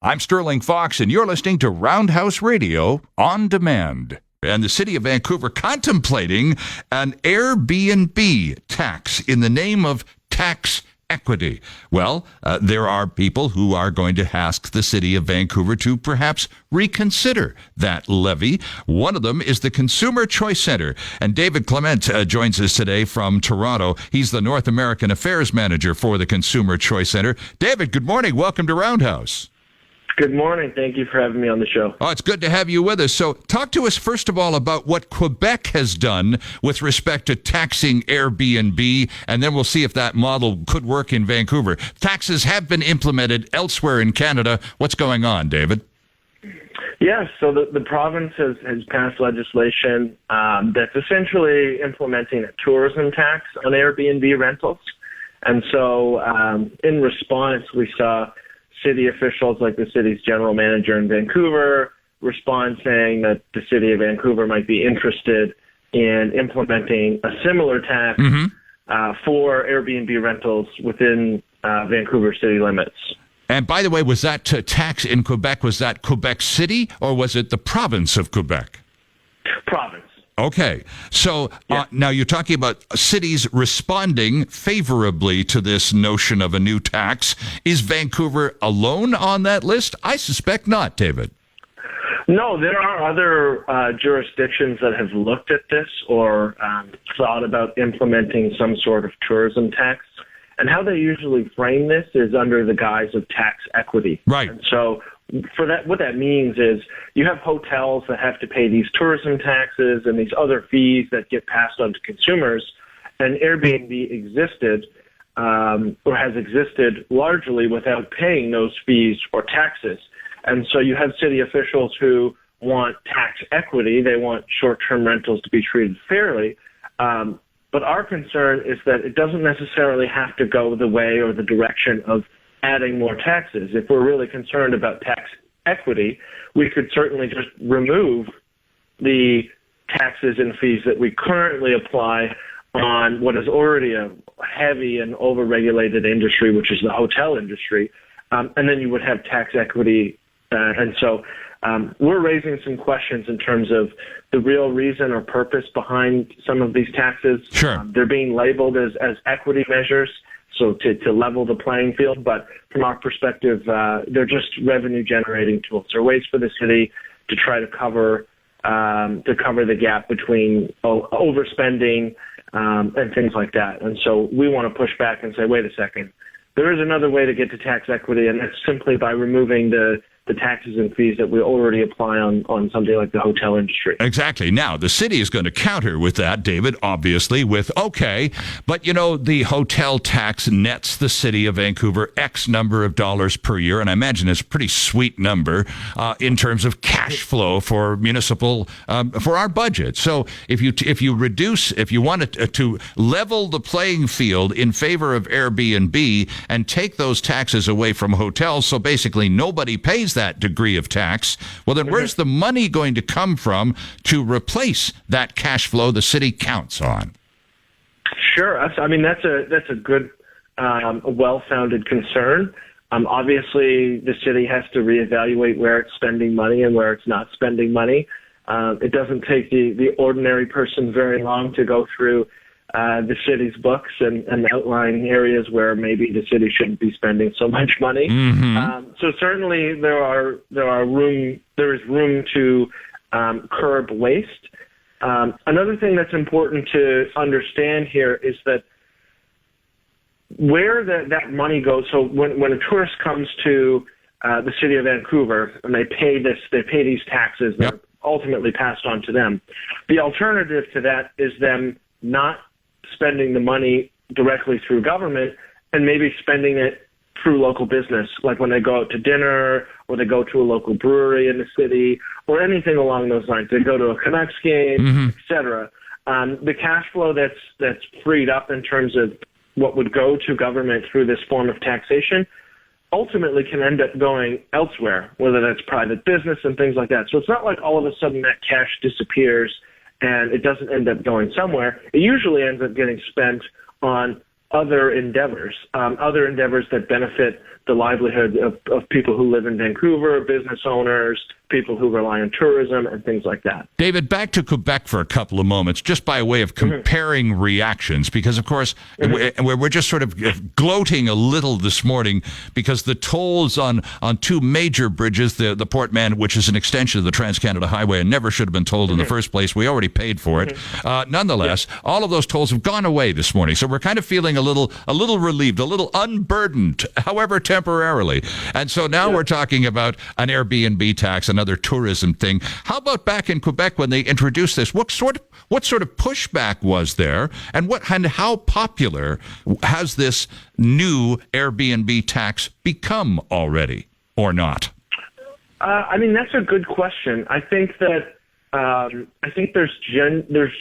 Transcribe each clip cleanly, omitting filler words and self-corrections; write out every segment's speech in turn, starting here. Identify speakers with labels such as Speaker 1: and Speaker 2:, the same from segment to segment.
Speaker 1: I'm Sterling Fox, and you're listening to Roundhouse Radio on demand. And the city of Vancouver contemplating an Airbnb tax in the name of tax equity. Well, there are people who are going to ask the city of Vancouver to perhaps reconsider that levy. One of them is the Consumer Choice Centre. And David Clement joins us today from Toronto. He's the North American Affairs Manager for the Consumer Choice Centre. David, good morning. Welcome to Roundhouse.
Speaker 2: Good morning. Thank you for having me on the show.
Speaker 1: Oh, it's good to have you with us. So talk to us, first of all, about what Quebec has done with respect to taxing Airbnb, and then we'll see if that model could work in Vancouver. Taxes have been implemented elsewhere in Canada. What's going on, David?
Speaker 2: Yes, so the province has passed legislation that's essentially implementing a tourism tax on Airbnb rentals. And so in response, we saw city officials like the city's general manager in Vancouver respond saying that the city of Vancouver might be interested in implementing a similar tax for Airbnb rentals within Vancouver city limits.
Speaker 1: And by the way, was that tax in Quebec, was that Quebec City or was it the province of Quebec?
Speaker 2: Province.
Speaker 1: Okay. So now you're talking about cities responding favorably to this notion of a new tax. Is Vancouver alone on that list? I suspect not, David.
Speaker 2: No, there are other jurisdictions that have looked at this or thought about implementing some sort of tourism tax. And how they usually frame this is under the guise of tax equity.
Speaker 1: Right.
Speaker 2: And so for that, what that means is you have hotels that have to pay these tourism taxes and these other fees that get passed on to consumers. And Airbnb existed or has existed largely without paying those fees or taxes. And so you have city officials who want tax equity. They want short-term rentals to be treated fairly. But our concern is that it doesn't necessarily have to go the way or the direction of adding more taxes. If we're really concerned about tax equity, we could certainly just remove the taxes and fees that we currently apply on what is already a heavy and overregulated industry, which is the hotel industry, and then you would have tax equity. And so we're raising some questions in terms of the real reason or purpose behind some of these taxes.
Speaker 1: Sure.
Speaker 2: They're being labeled as equity measures, so to level the playing field. But from our perspective, they're just revenue-generating tools. They're ways for the city to try to cover the gap between overspending and things like that. And so we want to push back and say, wait a second, there is another way to get to tax equity, and that's simply by removing the taxes and fees that we already apply on something like the hotel industry.
Speaker 1: Exactly. Now, the city is going to counter with that, David, obviously, with, okay, but, you know, the hotel tax nets the city of Vancouver X number of dollars per year, and I imagine it's a pretty sweet number in terms of cash flow for municipal, for our budget. So if you want to level the playing field in favor of Airbnb and take those taxes away from hotels, so basically nobody pays that degree of tax, well, then where's the money going to come from to replace that cash flow the city counts on?
Speaker 2: Sure. I mean, that's a good, well-founded concern. Obviously, the city has to reevaluate where it's spending money and where it's not spending money. It doesn't take the ordinary person very long to go through the city's books and outline areas where maybe the city shouldn't be spending so much money. So certainly there is room to curb waste. Another thing that's important to understand here is that where that money goes. So when a tourist comes to the city of Vancouver and they pay these taxes that are ultimately passed on to them, the alternative to that is them not spending the money directly through government and maybe spending it through local business, like when they go out to dinner or they go to a local brewery in the city or anything along those lines. They go to a Canucks game, etc. The cash flow that's freed up in terms of what would go to government through this form of taxation ultimately can end up going elsewhere, whether that's private business and things like that. So it's not like all of a sudden that cash disappears and it doesn't end up going somewhere. It usually ends up getting spent on other endeavors that benefit the livelihood of people who live in Vancouver, business owners, people who rely on tourism, and things like that.
Speaker 1: David, back to Quebec for a couple of moments, just by way of comparing reactions, because, of course, we're just sort of gloating a little this morning because the tolls on two major bridges, the Port Mann, which is an extension of the Trans-Canada Highway and never should have been tolled in the first place. We already paid for it. Nonetheless, all of those tolls have gone away this morning, so we're kind of feeling a little relieved, a little unburdened, however temporarily. And so now we're talking about an Airbnb tax, another tourism thing. How about back in Quebec when they introduced this? What sort of pushback was there, and how popular has this new Airbnb tax become already, or not?
Speaker 2: I mean, that's a good question. I think that there's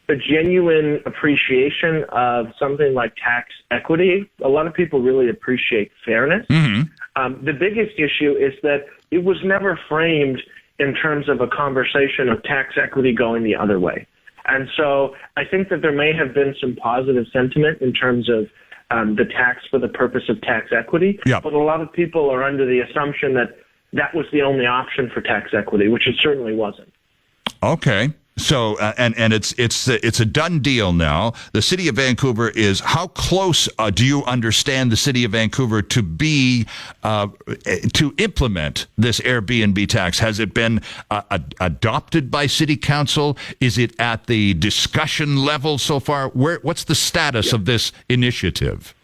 Speaker 2: a genuine appreciation of something like tax equity. A lot of people really appreciate fairness. The biggest issue is that it was never framed in terms of a conversation of tax equity going the other way. And so I think that there may have been some positive sentiment in terms of the tax for the purpose of tax equity. But a lot of people are under the assumption that that was the only option for tax equity, which it certainly wasn't. Okay.
Speaker 1: So, and it's a done deal now. The city of Vancouver is, how close do you understand the city of Vancouver to be to implement this Airbnb tax? Has it been adopted by city council? Is it at the discussion level so far? What's the status of this initiative?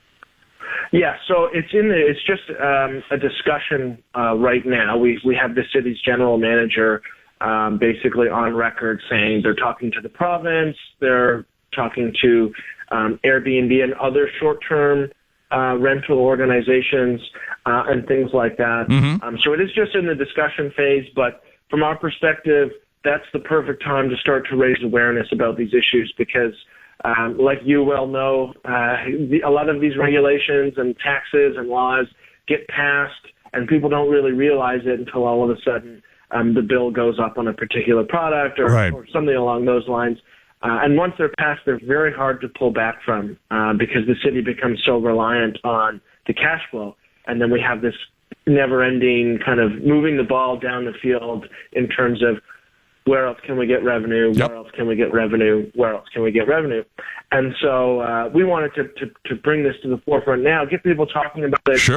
Speaker 2: Yeah, so it's just a discussion right now. We have the city's general manager basically on record saying they're talking to the province, they're talking to Airbnb and other short-term rental organizations and things like that. So it is just in the discussion phase, but from our perspective, that's the perfect time to start to raise awareness about these issues because like you well know, a lot of these regulations and taxes and laws get passed and people don't really realize it until all of a sudden the bill goes up on a particular product or something along those lines. And once they're passed, they're very hard to pull back from because the city becomes so reliant on the cash flow. And then we have this never-ending kind of moving the ball down the field in terms of where else can we get revenue, where else can we get revenue, where else can we get revenue. And so we wanted to bring this to the forefront now, get people talking about it,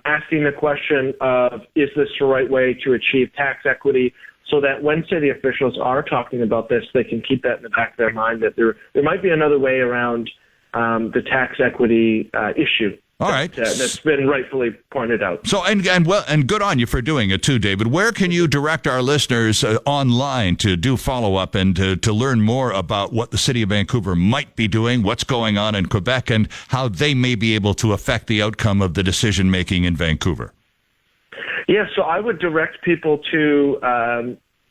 Speaker 2: asking the question of, is this the right way to achieve tax equity, so that when city officials are talking about this, they can keep that in the back of their mind, that there might be another way around the tax equity issue.
Speaker 1: All right.
Speaker 2: That's been rightfully pointed out.
Speaker 1: So, and good on you for doing it too, David. Where can you direct our listeners online to do follow-up and to learn more about what the city of Vancouver might be doing, what's going on in Quebec, and how they may be able to affect the outcome of the decision-making in Vancouver?
Speaker 2: Yeah, so I would direct people to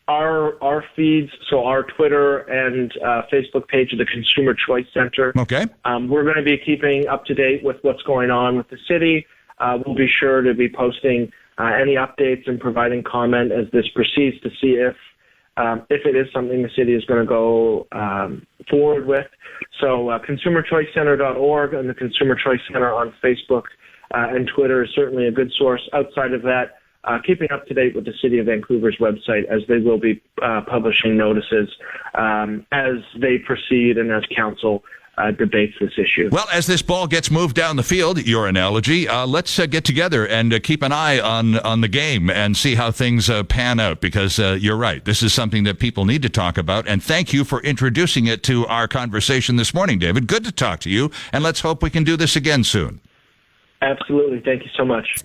Speaker 2: our feeds, so our Twitter and Facebook page of the Consumer Choice Center.
Speaker 1: Okay.
Speaker 2: We're going to be keeping up to date with what's going on with the city. We'll be sure to be posting any updates and providing comment as this proceeds to see if it is something the city is going to go forward with. So consumerchoicecenter.org and the Consumer Choice Center on Facebook and Twitter is certainly a good source. Outside of that, keeping up to date with the City of Vancouver's website, as they will be publishing notices as they proceed and as council debates this issue.
Speaker 1: Well, as this ball gets moved down the field, your analogy, let's get together and keep an eye on the game and see how things pan out, because you're right. This is something that people need to talk about, and thank you for introducing it to our conversation this morning, David. Good to talk to you, and let's hope we can do this again soon.
Speaker 2: Absolutely. Thank you so much.